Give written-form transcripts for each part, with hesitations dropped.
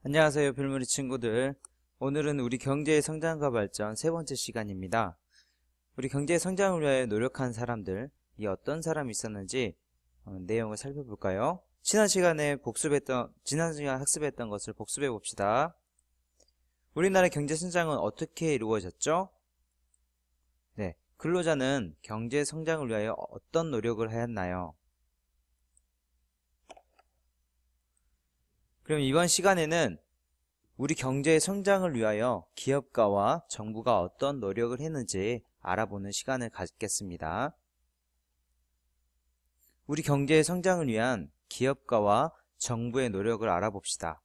안녕하세요, 별무리 친구들. 오늘은 우리 경제의 성장과 발전 세 번째 시간입니다. 우리 경제의 성장을 위하여 노력한 사람들, 이 어떤 사람이 있었는지 내용을 살펴볼까요? 지난 시간 학습했던 것을 복습해 봅시다. 우리나라의 경제 성장은 어떻게 이루어졌죠? 네, 근로자는 경제 성장을 위하여 어떤 노력을 하였나요? 그럼 이번 시간에는 우리 경제의 성장을 위하여 기업가와 정부가 어떤 노력을 했는지 알아보는 시간을 갖겠습니다. 우리 경제의 성장을 위한 기업가와 정부의 노력을 알아봅시다.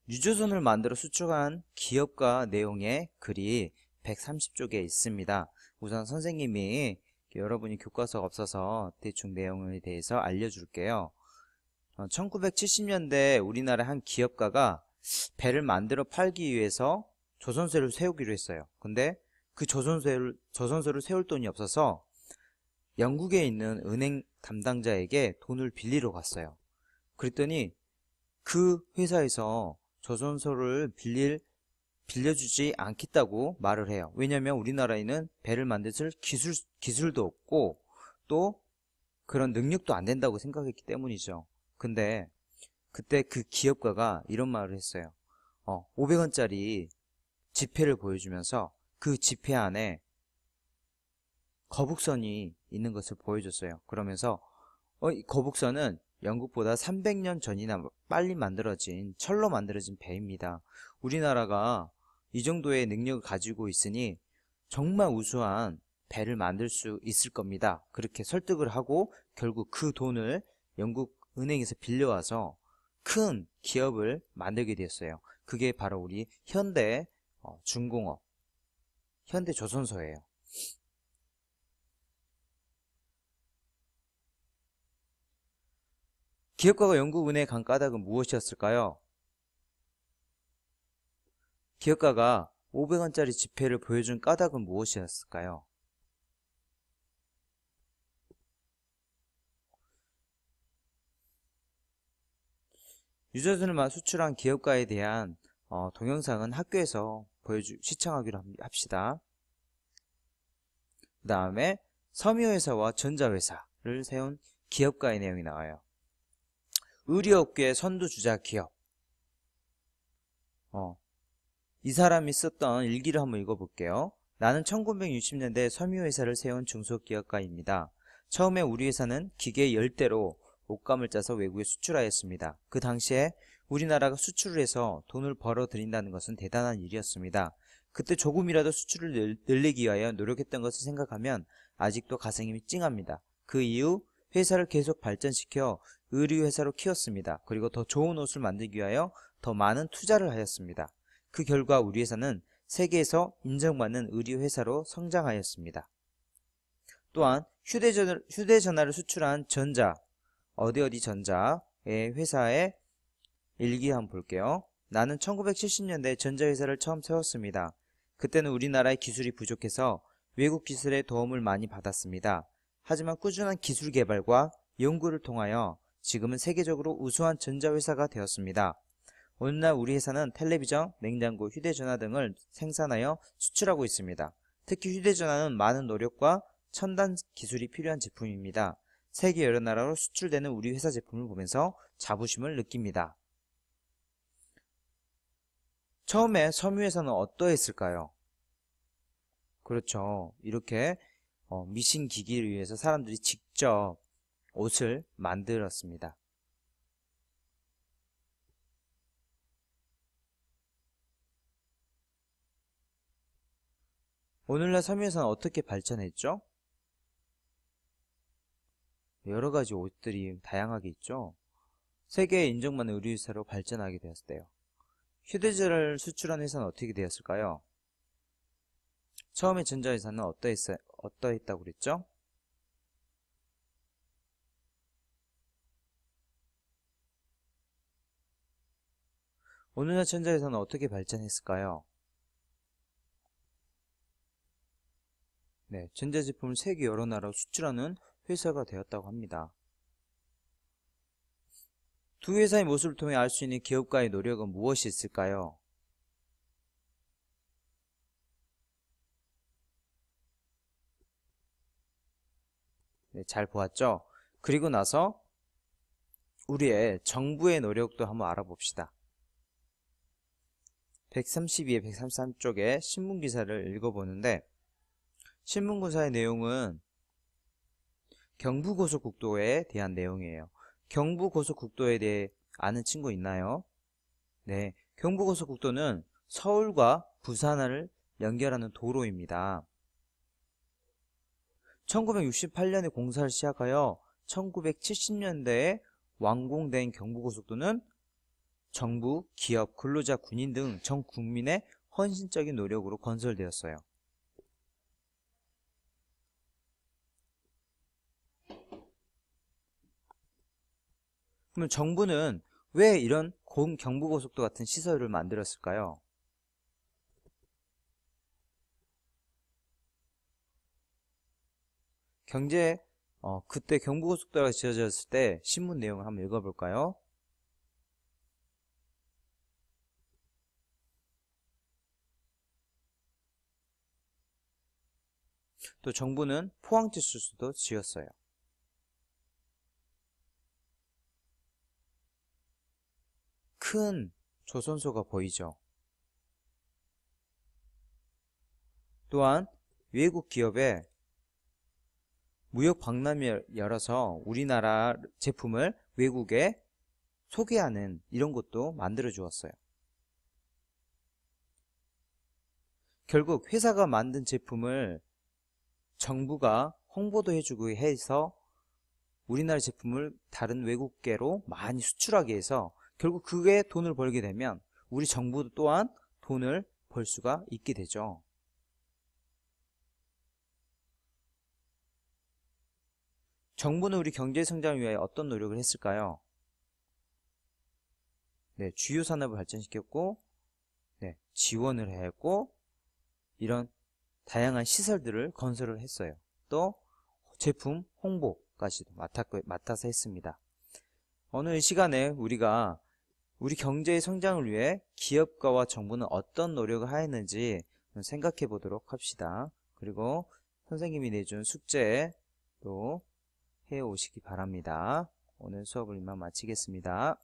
유조선을 만들어 수출한 기업가 내용의 글이 130쪽에 있습니다. 우선 선생님이 여러분이 교과서가 없어서 대충 내용에 대해서 알려줄게요. 1970년대 우리나라 한 기업가가 배를 만들어 팔기 위해서 조선소를 세우기로 했어요. 근데 그 조선소를 세울 돈이 없어서 영국에 있는 은행 담당자에게 돈을 빌리러 갔어요. 그랬더니 그 회사에서 조선소를 빌려주지 않겠다고 말을 해요. 왜냐면 우리나라에는 배를 만들 기술도 없고 또 그런 능력도 안 된다고 생각했기 때문이죠. 근데 그때 그 기업가가 이런 말을 했어요. 500원짜리 지폐를 보여주면서 그 지폐 안에 거북선이 있는 것을 보여줬어요. 그러면서 이 거북선은 영국보다 300년 전이나 빨리 만들어진 철로 만들어진 배입니다. 우리나라가 이 정도의 능력을 가지고 있으니 정말 우수한 배를 만들 수 있을 겁니다. 그렇게 설득을 하고 결국 그 돈을 영국 은행에서 빌려와서 큰 기업을 만들게 되었어요. 그게 바로 우리 현대 중공업, 현대조선소예요. 기업가가 영국 은행에 간 까닭은 무엇이었을까요? 기업가가 500원짜리 지폐를 보여준 까닭은 무엇이었을까요? 유조선을 수출한 기업가에 대한 동영상은 학교에서 시청하기로 합시다. 그 다음에 섬유회사와 전자회사를 세운 기업가의 내용이 나와요. 의료업계 선두주자 기업. 이 사람이 썼던 일기를 한번 읽어볼게요. 나는 1960년대 섬유회사를 세운 중소기업가입니다. 처음에 우리 회사는 기계 10대로 옷감을 짜서 외국에 수출하였습니다. 그 당시에 우리나라가 수출을 해서 돈을 벌어들인다는 것은 대단한 일이었습니다. 그때 조금이라도 수출을 늘리기 위하여 노력했던 것을 생각하면 아직도 가슴이 찡합니다. 그 이후 회사를 계속 발전시켜 의류회사로 키웠습니다. 그리고 더 좋은 옷을 만들기 위하여 더 많은 투자를 하였습니다. 그 결과 우리 회사는 세계에서 인정받는 의류회사로 성장하였습니다. 또한 휴대전화를 수출한 어디 전자의 회사의 일기 한번 볼게요. 나는 1970년대 전자회사를 처음 세웠습니다. 그때는 우리나라의 기술이 부족해서 외국 기술의 도움을 많이 받았습니다. 하지만 꾸준한 기술 개발과 연구를 통하여 지금은 세계적으로 우수한 전자회사가 되었습니다. 오늘날 우리 회사는 텔레비전, 냉장고, 휴대전화 등을 생산하여 수출하고 있습니다. 특히 휴대전화는 많은 노력과 첨단 기술이 필요한 제품입니다. 세계 여러 나라로 수출되는 우리 회사 제품을 보면서 자부심을 느낍니다. 처음에 섬유회사는 어떠했을까요? 그렇죠. 이렇게 미신 기기를 위해서 사람들이 직접 옷을 만들었습니다. 오늘날 섬유회사는 어떻게 발전했죠? 여러 가지 옷들이 다양하게 있죠. 세계에 인정받는 의류회사로 발전하게 되었어요. 휴대전화를 수출한 회사는 어떻게 되었을까요? 처음에 전자회사는 어떠했다고 그랬죠? 오늘날 전자회사는 어떻게 발전했을까요? 네, 전자제품을 세계 여러 나라로 수출하는 회사가 되었다고 합니다. 두 회사의 모습을 통해 알 수 있는 기업가의 노력은 무엇이 있을까요? 네, 잘 보았죠? 그리고 나서 우리의 정부의 노력도 한번 알아봅시다. 132에 133쪽에 신문기사를 읽어보는데 신문기사의 내용은 경부고속국도에 대한 내용이에요. 경부고속국도에 대해 아는 친구 있나요? 네, 경부고속국도는 서울과 부산을 연결하는 도로입니다. 1968년에 공사를 시작하여 1970년대에 완공된 경부고속도는 정부, 기업, 근로자, 군인 등 전 국민의 헌신적인 노력으로 건설되었어요. 그러면 정부는 왜 이런 경부고속도 같은 시설을 만들었을까요? 그때 경부고속도로가 지어졌을 때 신문 내용을 한번 읽어볼까요? 또 정부는 포항제철소도 지었어요. 큰 조선소가 보이죠. 또한 외국 기업에 무역 박람회를 열어서 우리나라 제품을 외국에 소개하는 이런 것도 만들어 주었어요. 결국 회사가 만든 제품을 정부가 홍보도 해주고 해서 우리나라 제품을 다른 외국계로 많이 수출하게 해서 결국 그게 돈을 벌게 되면 우리 정부도 또한 돈을 벌 수가 있게 되죠. 정부는 우리 경제 성장을 위해 어떤 노력을 했을까요? 네, 주요 산업을 발전시켰고, 네, 지원을 했고, 이런 다양한 시설들을 건설을 했어요. 또 제품 홍보까지도 맡아서 했습니다. 오늘 이 시간에 우리가 우리 경제의 성장을 위해 기업가와 정부는 어떤 노력을 하였는지 생각해 보도록 합시다. 그리고 선생님이 내준 숙제도 해오시기 바랍니다. 오늘 수업을 이만 마치겠습니다.